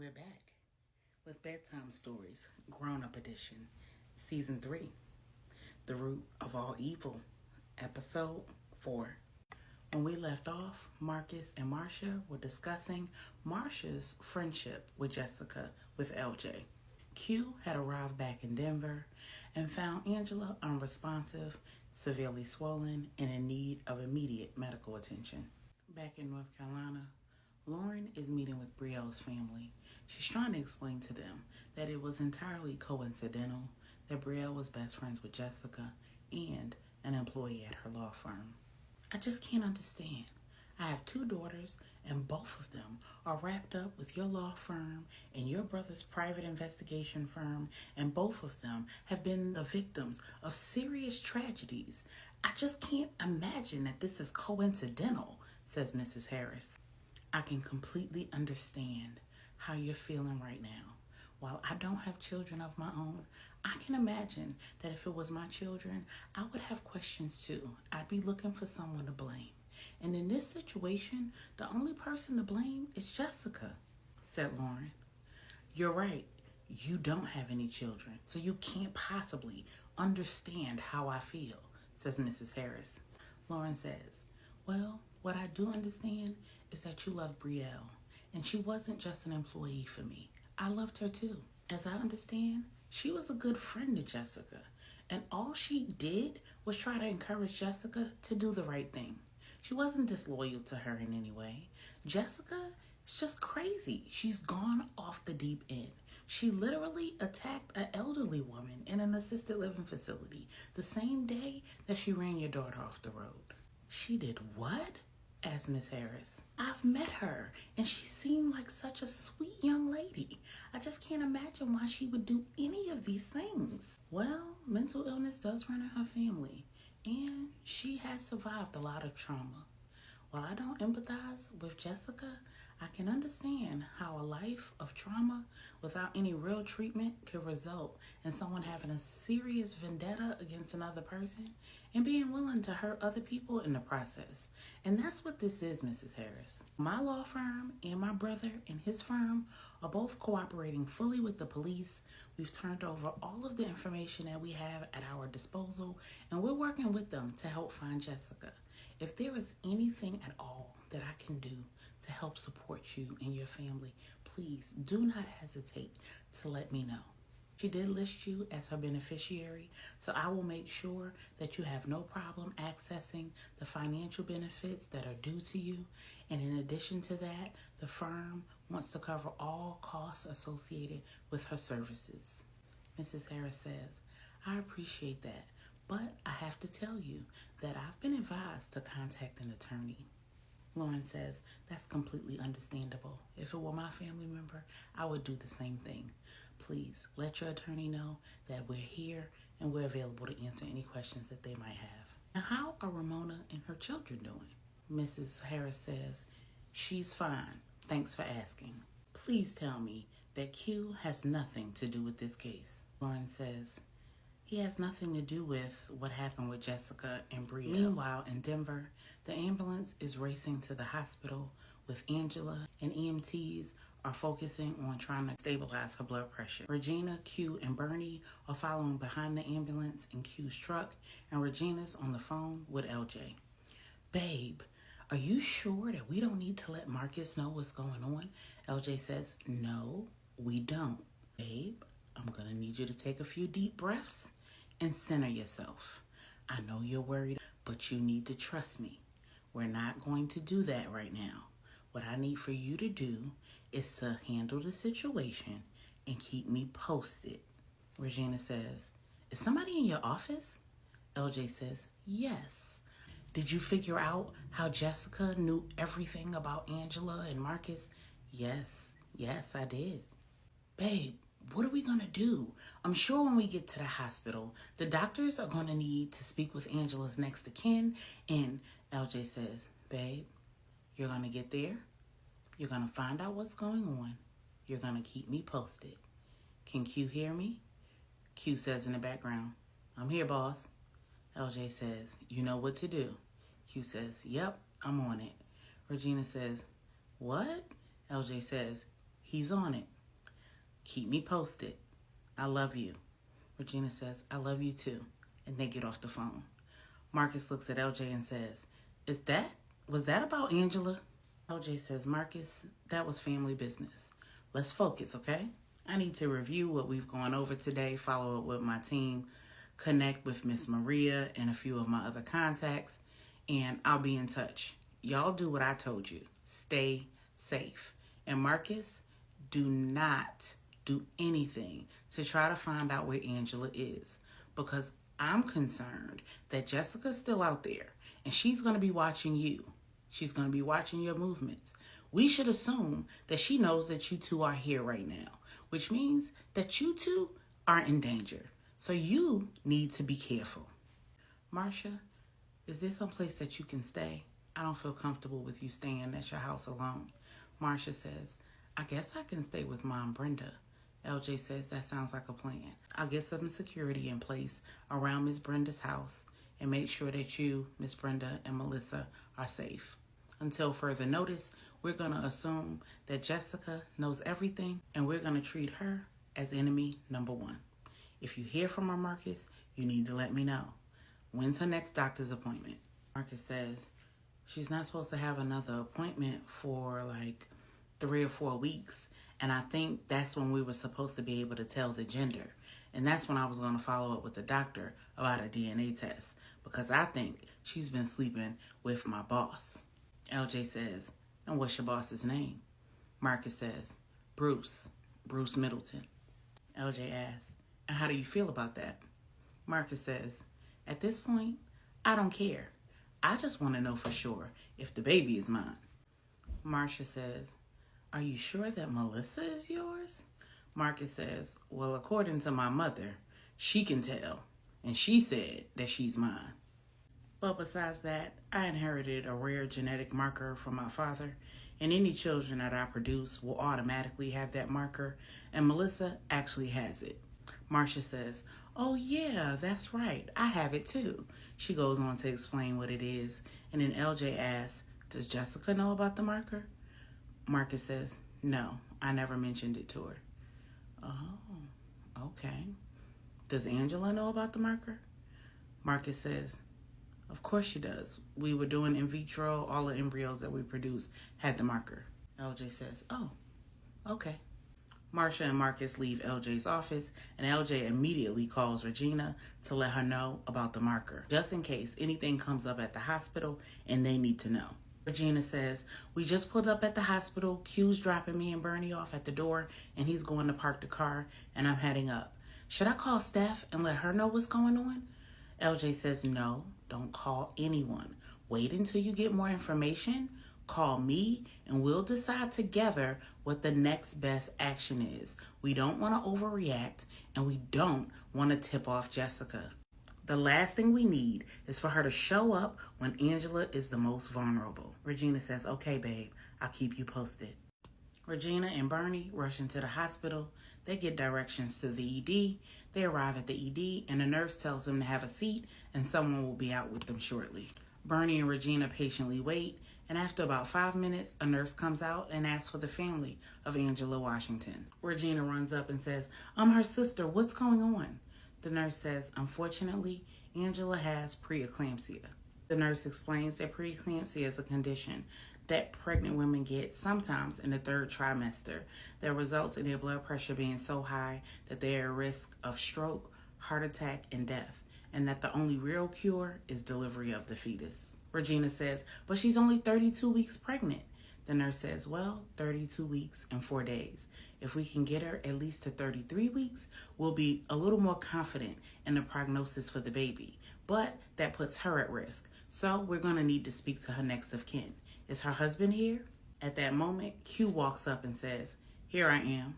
we're back with Bedtime Stories, Grownup Edition, Season 3, The Root of All Evil, Episode 4. When we left off, Marcus and Marcia were discussing Marcia's friendship with Jessica with LJ. Q had arrived back in Denver and found Angela unresponsive, severely swollen, and in need of immediate medical attention. Back in North Carolina, Lauren is meeting with Brielle's family. She's trying to explain to them that it was entirely coincidental that Brielle was best friends with Jessica and an employee at her law firm. I just can't understand. I have 2 daughters, and both of them are wrapped up with your law firm and your brother's private investigation firm, and both of them have been the victims of serious tragedies. I just can't imagine that this is coincidental, says Mrs. Harris. I can completely understand how you're feeling right now. While I don't have children of my own, I can imagine that if it was my children, I would have questions too. I'd be looking for someone to blame. And in this situation, the only person to blame is Jessica, said Lauren. You're right. You don't have any children, so you can't possibly understand how I feel, says Mrs. Harris. Lauren says, well, what I do understand is that you love Brielle, and she wasn't just an employee for me. I loved her too. As I understand, she was a good friend to Jessica, and all she did was try to encourage Jessica to do the right thing. She wasn't disloyal to her in any way. Jessica is just crazy. She's gone off the deep end. She literally attacked an elderly woman in an assisted living facility the same day that she ran your daughter off the road. She did what? Asked Miss Harris. I've met her, and she seemed like such a sweet young lady. I just can't imagine why she would do any of these things. Well, mental illness does run in her family, and she has survived a lot of trauma. While I don't empathize with Jessica, I can understand how a life of trauma without any real treatment could result in someone having a serious vendetta against another person and being willing to hurt other people in the process. And that's what this is, Mrs. Harris. My law firm and my brother and his firm are both cooperating fully with the police. We've turned over all of the information that we have at our disposal, and we're working with them to help find Jessica. If there is anything at all that I can do to help support you and your family, please do not hesitate to let me know. She did list you as her beneficiary, so I will make sure that you have no problem accessing the financial benefits that are due to you. And in addition to that, the firm wants to cover all costs associated with her services. Mrs. Harris says, I appreciate that, but I have to tell you that I've been advised to contact an attorney. Lauren says, that's completely understandable. If it were my family member, I would do the same thing. Please let your attorney know that we're here and we're available to answer any questions that they might have. Now, how are Ramona and her children doing? Mrs. Harris says, she's fine. Thanks for asking. Please tell me that Q has nothing to do with this case. Lauren says, he has nothing to do with what happened with Jessica and Brielle. Meanwhile, in Denver, the ambulance is racing to the hospital with Angela, and EMTs are focusing on trying to stabilize her blood pressure. Regina, Q, and Bernie are following behind the ambulance in Q's truck, and Regina's on the phone with LJ. Babe, are you sure that we don't need to let Marcus know what's going on? LJ says, no, we don't. Babe, I'm gonna need you to take a few deep breaths and center yourself. I know you're worried, but you need to trust me. We're not going to do that right now. What I need for you to do is to handle the situation and keep me posted. Regina says, is somebody in your office? LJ says, yes. Did you figure out how Jessica knew everything about Angela and Marcus? Yes, I did. Babe, what are we gonna do? I'm sure when we get to the hospital, the doctors are gonna need to speak with Angela's next of kin. And LJ says, babe, you're gonna get there. You're gonna find out what's going on. You're gonna keep me posted. Can Q hear me? Q says in the background, I'm here, boss. LJ says, you know what to do. Q says, yep, I'm on it. Regina says, what? LJ says, He's on it. Keep me posted. I love you. Regina says, I love you too. And they get off the phone. Marcus looks at LJ and says, was that about Angela? LJ says, Marcus, that was family business. Let's focus, okay? I need to review what we've gone over today, follow up with my team, connect with Miss Maria and a few of my other contacts, and I'll be in touch. Y'all do what I told you. Stay safe. And Marcus, do not do anything to try to find out where Angela is, because I'm concerned that Jessica's still out there and she's going to be watching you. She's going to be watching your movements. We should assume that she knows that you two are here right now, which means that you two are in danger. So you need to be careful. Marcia, is there some place that you can stay? I don't feel comfortable with you staying at your house alone. Marcia says, I guess I can stay with Mom Brenda. LJ says, that sounds like a plan. I'll get some security in place around Miss Brenda's house and make sure that you, Miss Brenda, and Melissa are safe. Until further notice, we're going to assume that Jessica knows everything and we're going to treat her as enemy number one. If you hear from her, Marcus, you need to let me know. When's her next doctor's appointment? Marcus says, she's not supposed to have another appointment for like 3 or 4 weeks. And I think that's when we were supposed to be able to tell the gender. And that's when I was going to follow up with the doctor about a DNA test, because I think she's been sleeping with my boss. LJ says, and what's your boss's name? Marcus says, Bruce Middleton. LJ asks, and how do you feel about that? Marcus says, at this point, I don't care. I just want to know for sure if the baby is mine. Marcia says, are you sure that Melissa is yours? Marcus says, well, according to my mother, she can tell, and she said that she's mine. But besides that, I inherited a rare genetic marker from my father, and any children that I produce will automatically have that marker, and Melissa actually has it. Marcia says, oh yeah, that's right, I have it too. She goes on to explain what it is, and then LJ asks, does Jessica know about the marker? Marcus says, no, I never mentioned it to her. Oh, okay. Does Angela know about the marker? Marcus says, of course she does. We were doing in vitro. All the embryos that we produced had the marker. LJ says, oh, okay. Marcia and Marcus leave LJ's office, and LJ immediately calls Regina to let her know about the marker, just in case anything comes up at the hospital and they need to know. Regina says, we just pulled up at the hospital. Q's dropping me and Bernie off at the door, and he's going to park the car, and I'm heading up. Should I call Steph and let her know what's going on? LJ says, no, don't call anyone. Wait until you get more information. Call me, and we'll decide together what the next best action is. We don't want to overreact, and we don't want to tip off Jessica. The last thing we need is for her to show up when Angela is the most vulnerable. Regina says, okay, babe, I'll keep you posted. Regina and Bernie rush into the hospital. They get directions to the ED. They arrive at the ED, and the nurse tells them to have a seat, and someone will be out with them shortly. Bernie and Regina patiently wait, and after about 5 minutes, a nurse comes out and asks for the family of Angela Washington. Regina runs up and says, I'm her sister. What's going on? The nurse says, unfortunately, Angela has preeclampsia. The nurse explains that preeclampsia is a condition that pregnant women get sometimes in the 3rd trimester that results in their blood pressure being so high that they are at risk of stroke, heart attack, and death, and that the only real cure is delivery of the fetus. Regina says, but she's only 32 weeks pregnant. The nurse says, well, 32 weeks and 4 days. If we can get her at least to 33 weeks, we'll be a little more confident in the prognosis for the baby. But that puts her at risk. So we're going to need to speak to her next of kin. Is her husband here? At that moment, Q walks up and says, here I am.